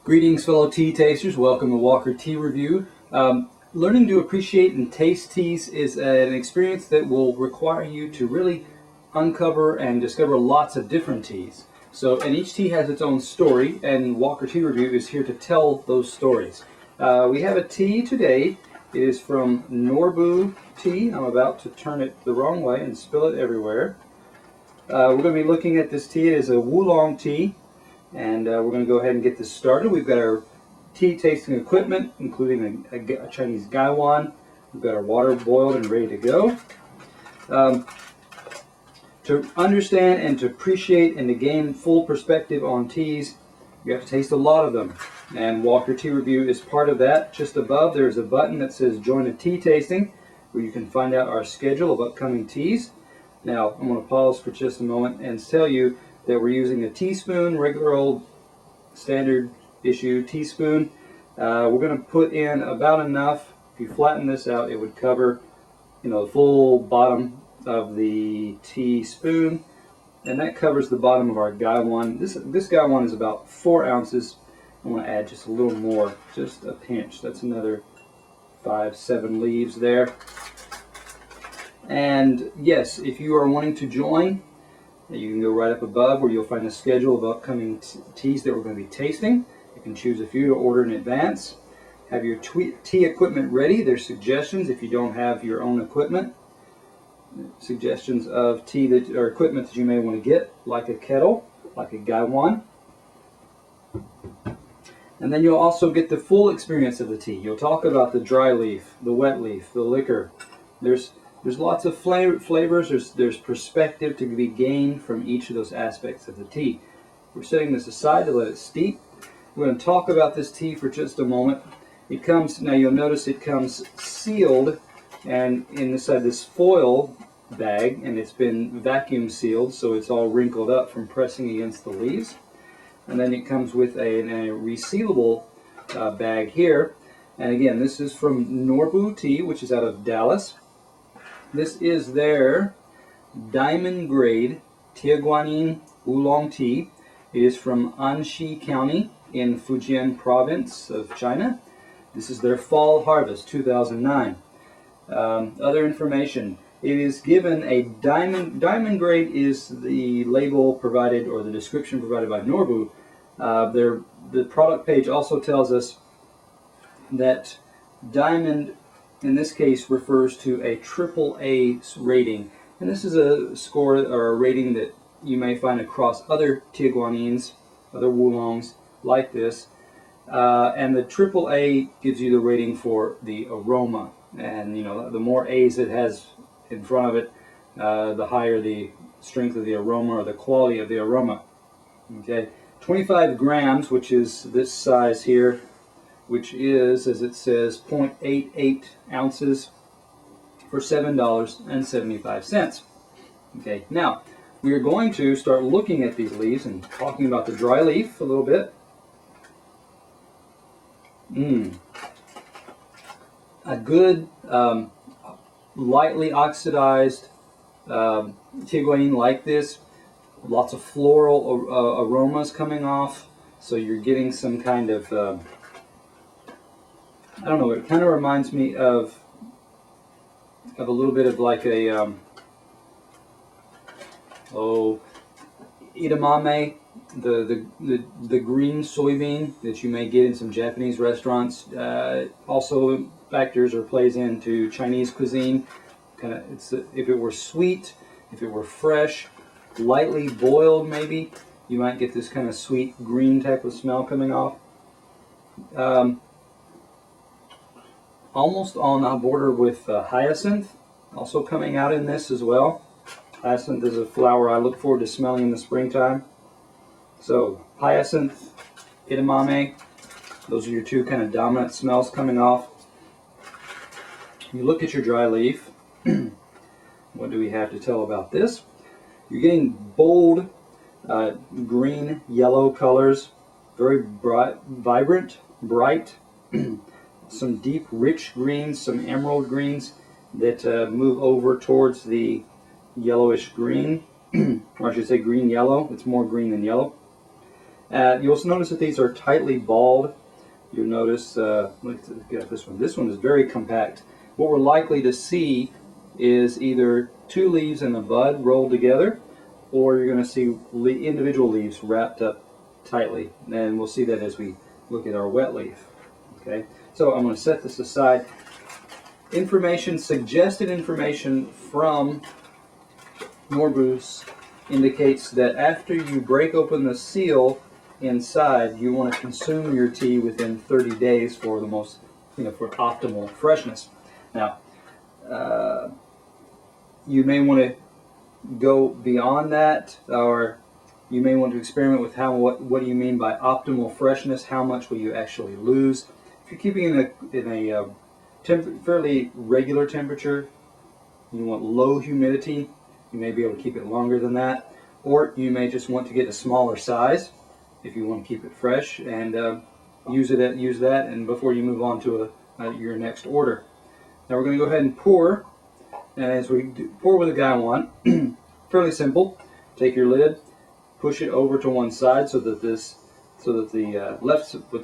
Greetings, fellow tea tasters. Welcome to Walker Tea Review. Learning to appreciate and taste teas is an experience that will require you to really uncover and discover lots of different teas. And each tea has its own story, and Walker Tea Review is here to tell those stories. We have a tea today. It is from Norbu tea. I'm about to turn it the wrong way and spill it everywhere. We're going to be looking at this tea. It is a oolong tea. And we're going to go ahead and get this started. We've got our tea tasting equipment, including a Chinese gaiwan. We've got our water boiled and ready to go. To understand and to appreciate and to gain full perspective on teas, you have to taste a lot of them. And Walker Tea Review is part of that. Just above there's a button that says Join a Tea Tasting, where you can find out our schedule of upcoming teas. Now I'm going to pause for just a moment and tell you that we're using a teaspoon, regular old standard issue teaspoon. We're going to put in about enough. If you flatten this out, it would cover, the full bottom of the teaspoon, and that covers the bottom of our gaiwan. This gaiwan is about 4 ounces. I'm going to add just a little more, just a pinch. That's another 5-7 leaves there. And yes, if you are wanting to join, you can go right up above where you'll find a schedule of upcoming teas that we're going to be tasting. You can choose a few to order in advance. Have your tea equipment ready. There's suggestions if you don't have your own equipment. Suggestions of tea or equipment that you may want to get, like a kettle, like a gaiwan. And then you'll also get the full experience of the tea. You'll talk about the dry leaf, the wet leaf, the liquor. There's lots of flavors, there's perspective to be gained from each of those aspects of the tea. We're setting this aside to let it steep. We're going to talk about this tea for just a moment. Now you'll notice it comes sealed and inside this foil bag, and it's been vacuum sealed, so it's all wrinkled up from pressing against the leaves. And then it comes with a resealable bag here. And again, this is from Norbu Tea, which is out of Dallas. This is their diamond grade Tiaguanin oolong tea. It is from Anxi County in Fujian province of China. This is their fall harvest 2009. Other information. It is given a diamond grade is the label provided or the description provided by Norbu. The product page also tells us that diamond in this case refers to a AAA rating, and this is a score or a rating that you may find across other Tiaguanins, other oolongs like this, and the AAA gives you the rating for the aroma, and the more A's it has in front of it, the higher the strength of the aroma or the quality of the aroma. Okay, 25 grams, which is this size here, which is, as it says, 0.88 ounces for $7.75. Okay, now we are going to start looking at these leaves and talking about the dry leaf a little bit. A good, lightly oxidized Tiaguanin like this, lots of floral aromas coming off, so you're getting some kind of I don't know, it kind of reminds me of a little bit of like a edamame, the green soybean that you may get in some Japanese restaurants. Also factors or plays into Chinese cuisine. If it were sweet, if it were fresh, lightly boiled maybe, you might get this kind of sweet green type of smell coming off. Almost on a border with hyacinth, also coming out in this as well. Hyacinth is a flower I look forward to smelling in the springtime. So hyacinth, edamame, those are your two kind of dominant smells coming off. You look at your dry leaf. What do we have to tell about this? You're getting bold green, yellow colors, very bright, vibrant, bright. Some deep, rich greens, some emerald greens that move over towards the yellowish green, or I should say green-yellow. It's more green than yellow. You'll also notice that these are tightly balled. You'll notice, let's get this one. This one is very compact. What we're likely to see is either two leaves and a bud rolled together, or you're going to see individual leaves wrapped up tightly. And we'll see that as we look at our wet leaf. Okay, so I'm going to set this aside. Suggested information from Norbu's indicates that after you break open the seal inside, you want to consume your tea within 30 days for the most, for optimal freshness. Now, you may want to go beyond that, or you may want to experiment with what do you mean by optimal freshness? How much will you actually lose? If you're keeping in a fairly regular temperature, you want low humidity, you may be able to keep it longer than that, or you may just want to get a smaller size if you want to keep it fresh, and use that and before you move on to your next order. Now we're going to go ahead and pour, and as we pour with a gaiwan, fairly simple. Take your lid, push it over to one side so that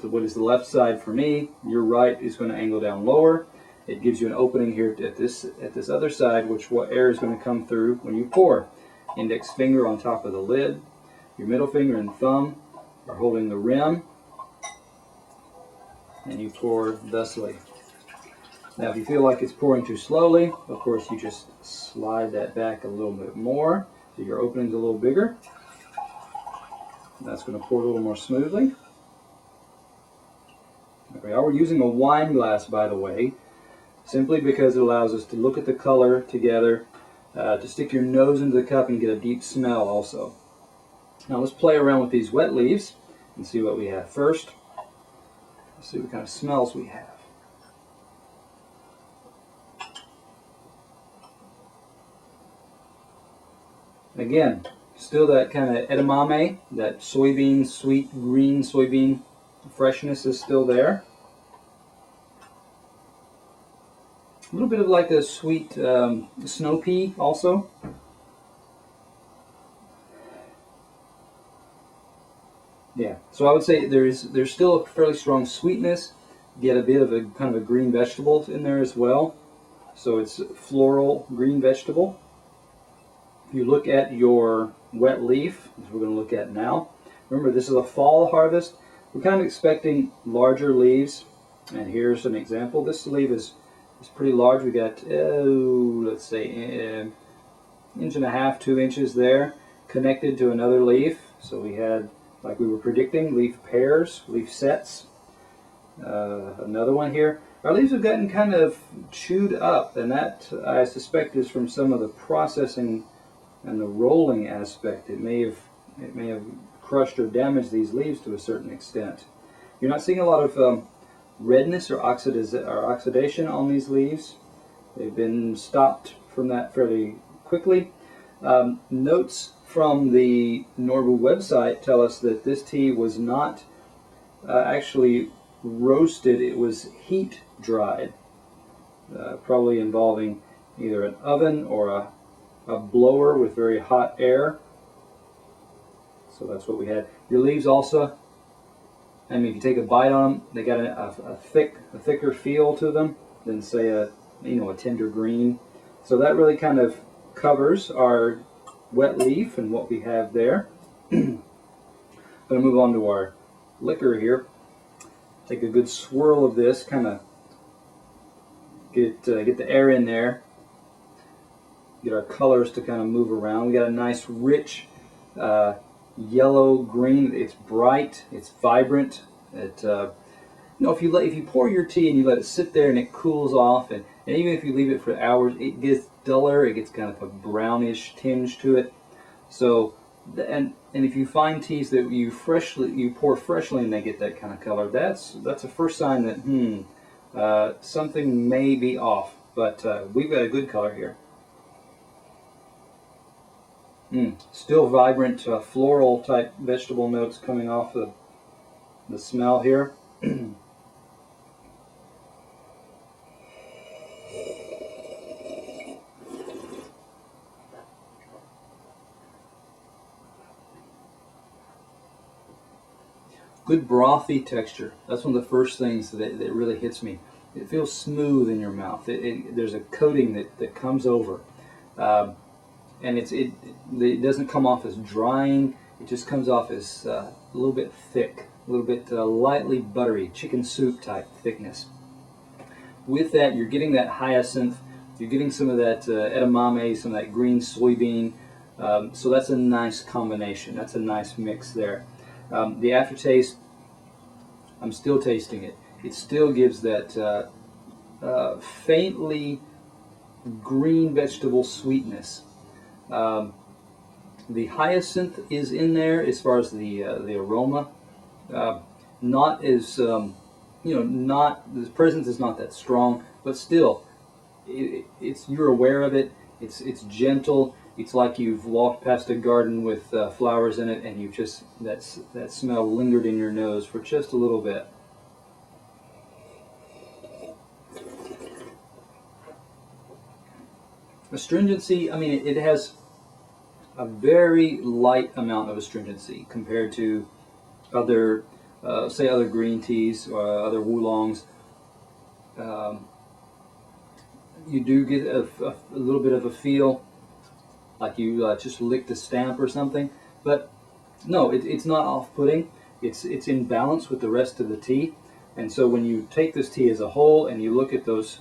what is the left side for me, your right is going to angle down lower. It gives you an opening here at this other side, what air is going to come through when you pour. Index finger on top of the lid, your middle finger and thumb are holding the rim, and you pour thusly. Now if you feel like it's pouring too slowly, of course you just slide that back a little bit more so your opening's a little bigger. That's going to pour a little more smoothly. There we are. We're using a wine glass, by the way, simply because it allows us to look at the color together, to stick your nose into the cup and get a deep smell also. Now let's play around with these wet leaves and see what we have first. Let's see what kind of smells we have. Again, still that kind of edamame, that soybean, sweet green soybean freshness is still there. A little bit of like a sweet snow pea also. Yeah, so I would say there's still a fairly strong sweetness. Get a bit of a kind of a green vegetable in there as well. So it's floral green vegetable. If you look at your wet leaf, as we're going to look at now, remember this is a fall harvest. We're kind of expecting larger leaves, and here's an example. This leaf is pretty large. We got, let's say, inch and a half, 2 inches there, connected to another leaf. So we had, like we were predicting, leaf pairs, leaf sets. Another one here. Our leaves have gotten kind of chewed up, and that I suspect is from some of the processing and the rolling aspect. It may have crushed or damaged these leaves to a certain extent. You're not seeing a lot of redness or oxidation on these leaves. They've been stopped from that fairly quickly. Notes from the Norbu website tell us that this tea was not actually roasted, it was heat dried, probably involving either an oven or a blower with very hot air. So that's what we had. Your leaves also, I mean, if you take a bite on them, they got a thicker feel to them than say a tender green. So that really kind of covers our wet leaf and what we have there. I'm going to move on to our liquor here. Take a good swirl of this, kind of get the air in there. Get our colors to kind of move around. We got a nice rich yellow green. It's bright. It's vibrant. If you pour your tea and you let it sit there and it cools off, and even if you leave it for hours, it gets duller. It gets kind of a brownish tinge to it. So, and if you find teas that you pour freshly and they get that kind of color, that's a first sign that something may be off. But we've got a good color here. Still vibrant floral type vegetable notes coming off the smell here. good brothy texture. That's one of the first things that really hits me. It feels smooth in your mouth. There's a coating that comes over, and it doesn't come off as drying. It just comes off as a little bit thick, a little bit lightly buttery, chicken soup type thickness. With that, you're getting that hyacinth. You're getting some of that edamame, some of that green soybean. So that's a nice combination. That's a nice mix there. The aftertaste, I'm still tasting it. It still gives that faintly green vegetable sweetness. The hyacinth is in there as far as the aroma. Not as not the presence is not that strong, but still, it's you're aware of it. It's gentle. It's like you've walked past a garden with flowers in it, and you've just that smell lingered in your nose for just a little bit. Astringency, I mean, it has a very light amount of astringency compared to other, say, other green teas or other oolongs. You do get a little bit of a feel like you just licked a stamp or something, but no, it's not off-putting. It's in balance with the rest of the tea, and so when you take this tea as a whole and you look at those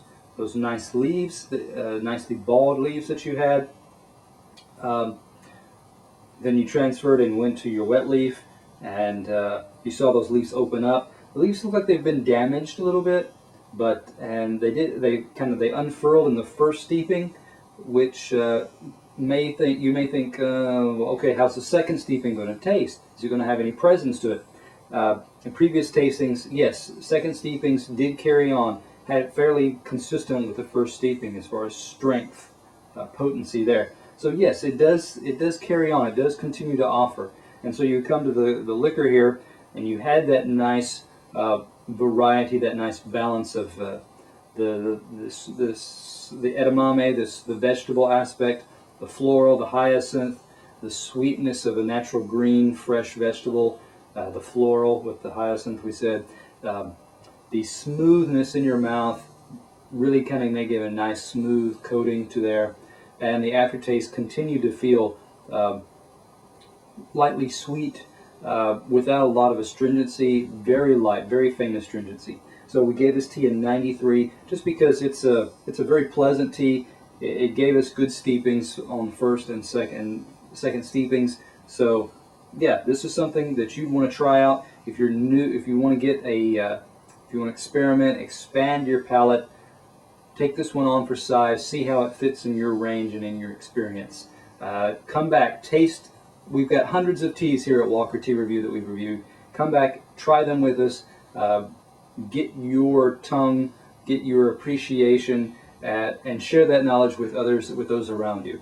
nice leaves, nicely balled leaves that you had, then you transferred and went to your wet leaf, and you saw those leaves open up. The leaves look like they've been damaged a little bit, and they unfurled in the first steeping, which you may think, okay, how's the second steeping going to taste? Is it going to have any presence to it? In previous tastings, yes, second steepings did carry on, had it fairly consistent with the first steeping as far as strength, potency there. So yes, it does carry on. It does continue to offer. And so you come to the liquor here, and you had that nice variety, that nice balance of the edamame, the vegetable aspect, the floral, the hyacinth, the sweetness of a natural green, fresh vegetable, the floral with the hyacinth, we said, the smoothness in your mouth, really kind of may give a nice smooth coating to there, and the aftertaste continued to feel lightly sweet, without a lot of astringency, very light, very faint astringency. So we gave this tea a 93 just because it's a very pleasant tea. It gave us good steepings on first and second steepings. So yeah, this is something that you want to try out if you're new. If you want to get if you want to experiment, expand your palate, take this one on for size, see how it fits in your range and in your experience. Come back, taste. We've got hundreds of teas here at Walker Tea Review that we've reviewed. Come back, try them with us. Get your tongue, get your appreciation, and share that knowledge with others, with those around you.